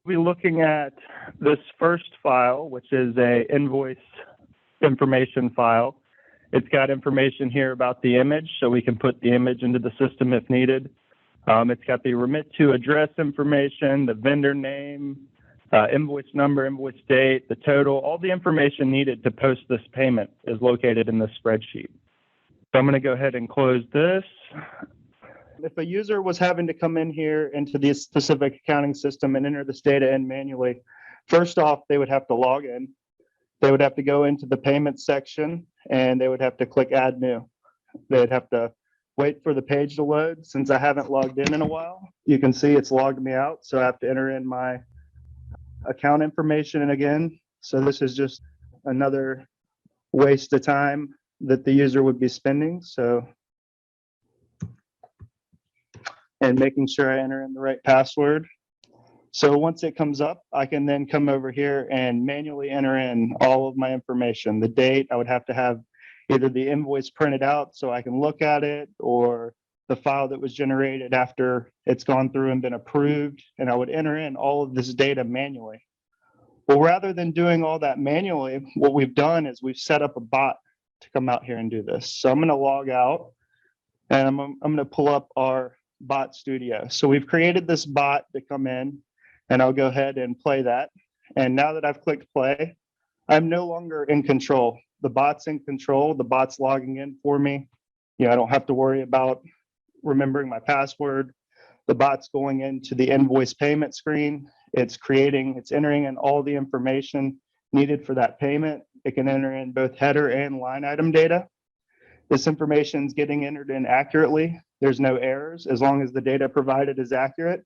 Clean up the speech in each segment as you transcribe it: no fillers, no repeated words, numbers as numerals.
We'll be looking at this first file, which is a invoice information file. It's got information here about the image, so we can put the image into the system if needed. It's got the remit to address information, the vendor name, invoice number, invoice date, the total, all the information needed to post this payment is located in this spreadsheet. So I'm going to go ahead and close this. If a user was having to come in here into the specific accounting system and enter this data in manually, first off, they would have to log in. They would have to go into the payments section and they would have to click add new. They'd have to wait for the page to load. Since I haven't logged in a while, you can see it's logged me out. So I have to enter in my account information again. So this is just another waste of time that the user would be spending. And making sure I enter in the right password. So once it comes up, I can then come over here and manually enter in all of my information. The date, I would have to have either the invoice printed out so I can look at it, or the file that was generated after it's gone through and been approved, and I would enter in all of this data manually. Well, rather than doing all that manually, what we've done is we've set up a bot to come out here and do this. So I'm going to log out and I'm going to pull up our bot studio. So we've created this bot to come in, and I'll go ahead and play that. And now that I've clicked play, I'm no longer in control. The bot's in control. The bot's logging in for me. You know, I don't have to worry about remembering my password. The bot's going into the invoice payment screen. It's entering in all the information needed for that payment. It can enter in both header and line item data. This information is getting entered in accurately. There's no errors. As long as the data provided is accurate,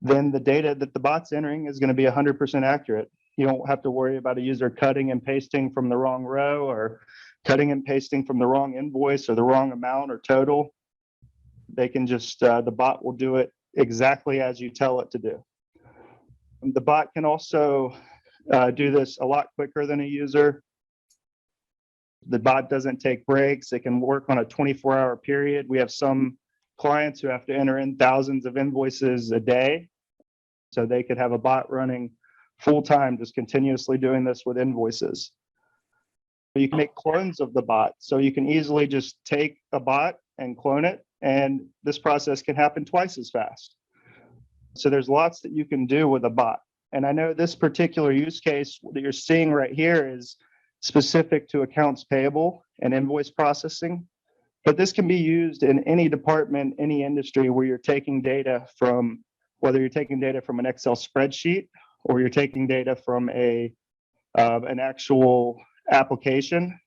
then the data that the bot's entering is going to be 100% accurate. You don't have to worry about a user cutting and pasting from the wrong row, or cutting and pasting from the wrong invoice or the wrong amount or total. They can just, the bot will do it exactly as you tell it to do. The bot can also do this a lot quicker than a user. The bot doesn't take breaks. It can work on a 24-hour period. We have some clients who have to enter in thousands of invoices a day. So they could have a bot running full-time, just continuously doing this with invoices. You can make clones of the bot. So you can easily just take a bot and clone it, and this process can happen twice as fast. So there's lots that you can do with a bot. And I know this particular use case that you're seeing right here is specific to accounts payable and invoice processing, but this can be used in any department, any industry where you're taking data from, whether you're taking data from an Excel spreadsheet or you're taking data from an actual application.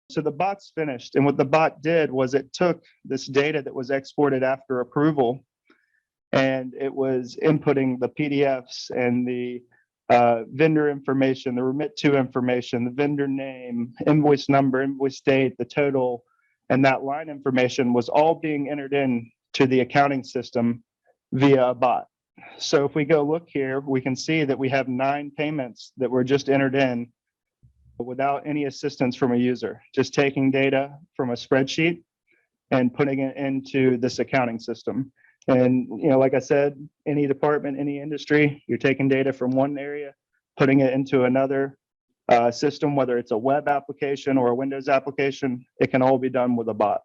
So the bot's finished, and what the bot did was it took this data that was exported after approval, and it was inputting the PDFs and the vendor information, the remit to information, the vendor name, invoice number, invoice date, the total, and that line information was all being entered in to the accounting system via a bot. So if we go look here, we can see that we have 9 payments that were just entered in without any assistance from a user, just taking data from a spreadsheet and putting it into this accounting system. And, you know, like I said, any department, any industry, you're taking data from one area, putting it into another system, whether it's a web application or a Windows application, it can all be done with a bot.